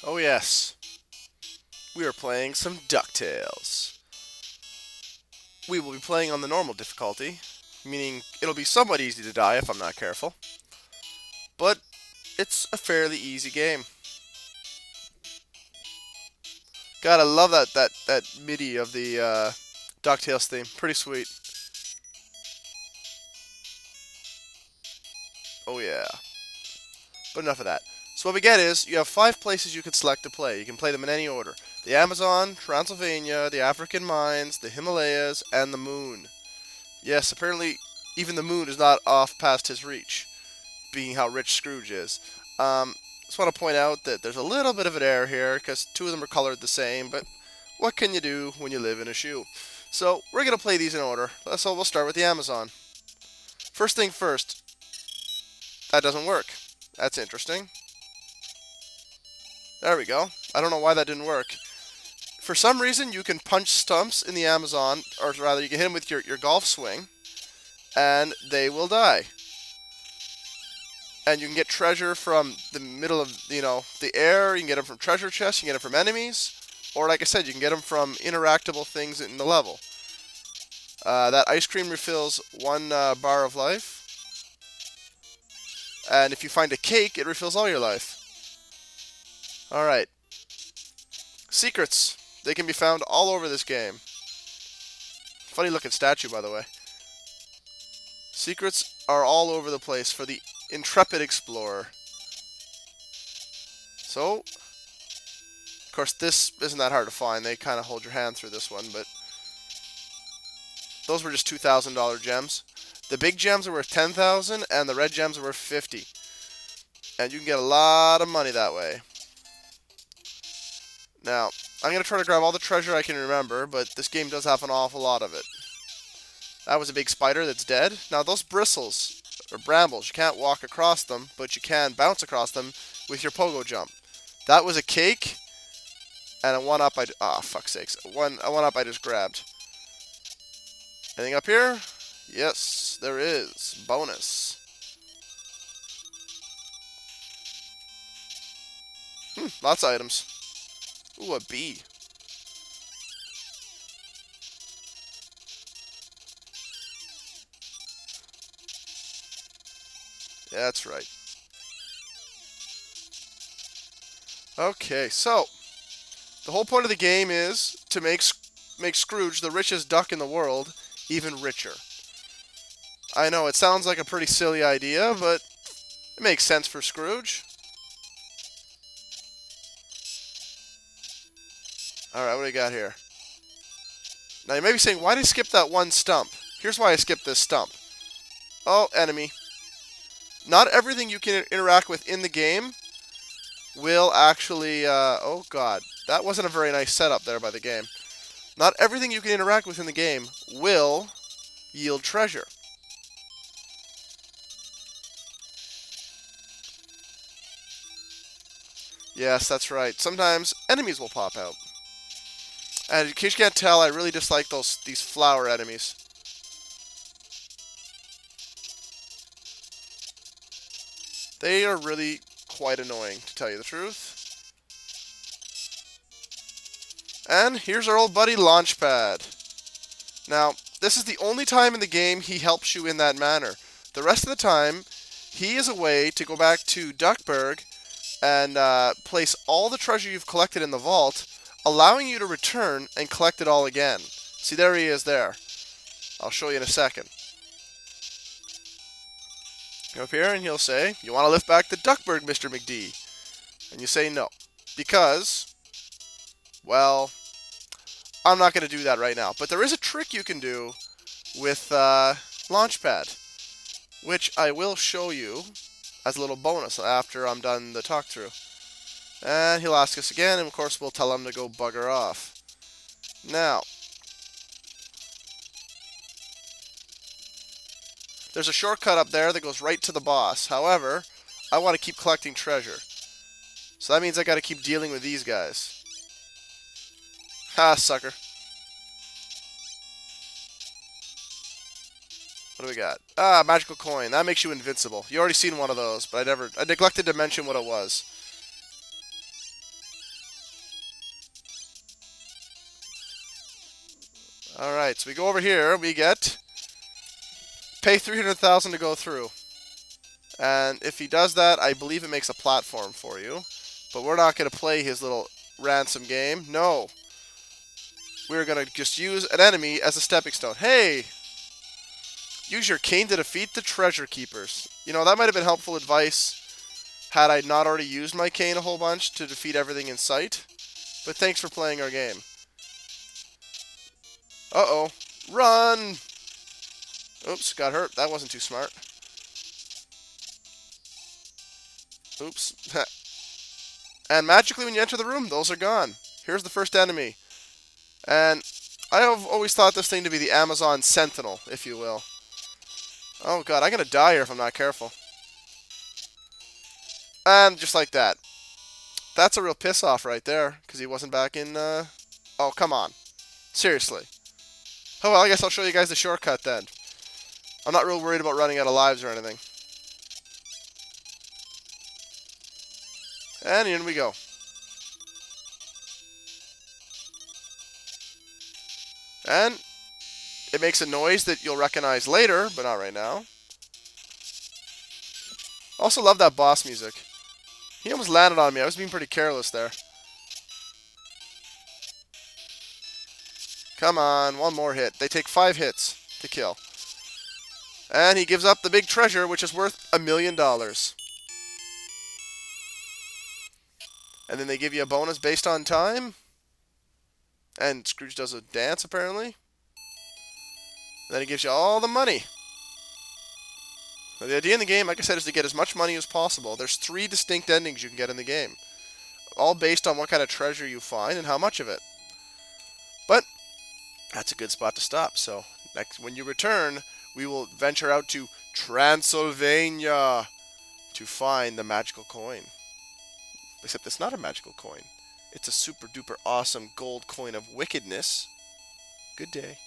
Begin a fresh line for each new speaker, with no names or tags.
Oh yes, we are playing some Ducktales. We will be playing on the normal difficulty, meaning it'll be somewhat easy to die if I'm not careful, but it's a fairly easy game. Gotta love that MIDI of the Ducktales theme. Pretty sweet. Oh yeah. But enough of that. So what we get is you have 5 places you can select to play. You can play them in any order: the Amazon, Transylvania, the African mines, the Himalayas, and the Moon. Yes, apparently even the Moon is not off past his reach, being how rich Scrooge is. Just want to point out that there's a little bit of an error here because 2 of them are colored the same, but what can you do when you live in a shoe? So we're going to play these in order. So we'll start with the Amazon. First thing first, that doesn't work. That's interesting. There we go. I don't know why that didn't work. For some reason, you can punch stumps in the Amazon, or rather, you can hit them with your golf swing, and they will die. And you can get treasure from the middle of, the air. You can get them from treasure chests. You can get them from enemies. Or, like I said, you can get them from interactable things in the level. That ice cream refills 1 bar of life. And if you find a cake, it refills all your life. Alright. Secrets. They can be found all over this game. Funny looking statue, by the way. Secrets are all over the place for the intrepid explorer. So, of course, this isn't that hard to find. They kind of hold your hand through this one, but those were just $2,000 gems. The big gems are worth 10,000, and the red gems are worth 50. And you can get a lot of money that way. Now, I'm going to try to grab all the treasure I can remember, but this game does have an awful lot of it. That was a big spider that's dead. Now, those bristles, or brambles, you can't walk across them, but you can bounce across them with your pogo jump. That was a cake, and a 1-up fuck's sakes. A 1-up I just grabbed. Anything up here? Yes, there is. Bonus. Lots of items. Ooh, a bee. Yeah, that's right. Okay, so the whole point of the game is to make Scrooge, the richest duck in the world, even richer. I know it sounds like a pretty silly idea, but it makes sense for Scrooge. Alright, what do we got here? Now you may be saying, why did I skip that one stump? Here's why I skipped this stump. Oh, enemy. Not everything you can interact with in the game will actually... oh god, that wasn't a very nice setup there by the game. Not everything you can interact with in the game will yield treasure. Yes, that's right. Sometimes enemies will pop out. And in case you can't tell, I really dislike these flower enemies. They are really quite annoying, to tell you the truth. And here's our old buddy Launchpad. Now, this is the only time in the game he helps you in that manner. The rest of the time, he is a way to go back to Duckburg and place all the treasure you've collected in the vault, allowing you to return and collect it all again. See, there he is there. I'll show you in a second. Go up here and he'll say, you want to lift back the Duckburg, Mr. McD? And you say no. Because, well, I'm not going to do that right now. But there is a trick you can do with Launchpad, which I will show you as a little bonus after I'm done the talk-through. And he'll ask us again, and of course we'll tell him to go bugger off. Now, there's a shortcut up there that goes right to the boss. However, I want to keep collecting treasure. So that means I got to keep dealing with these guys. Ha, sucker. What do we got? Ah, magical coin. That makes you invincible. You already seen one of those, but I neglected to mention what it was. Alright, so we go over here. We get... Pay 300,000 to go through. And if he does that, I believe it makes a platform for you. But we're not going to play his little ransom game. No. We're going to just use an enemy as a stepping stone. Hey! Use your cane to defeat the treasure keepers. You know, that might have been helpful advice had I not already used my cane a whole bunch to defeat everything in sight. But thanks for playing our game. Uh-oh. Run! Oops, got hurt. That wasn't too smart. Oops. And magically when you enter the room, those are gone. Here's the first enemy. And I have always thought this thing to be the Amazon Sentinel, if you will. Oh god, I'm going to die here if I'm not careful. And just like that. That's a real piss-off right there, because he wasn't back in... Oh, come on. Seriously. Oh, well, I guess I'll show you guys the shortcut then. I'm not real worried about running out of lives or anything. And in we go. And it makes a noise that you'll recognize later, but not right now. Also love that boss music. He almost landed on me. I was being pretty careless there. Come on, one more hit. They take 5 hits to kill. And he gives up the big treasure, which is worth $1 million. And then they give you a bonus based on time. And Scrooge does a dance, apparently. And then he gives you all the money. Now, the idea in the game, like I said, is to get as much money as possible. There's 3 distinct endings you can get in the game. All based on what kind of treasure you find and how much of it. But that's a good spot to stop. So when you return, we will venture out to Transylvania to find the magical coin. Except it's not a magical coin. It's a super duper awesome gold coin of wickedness. Good day.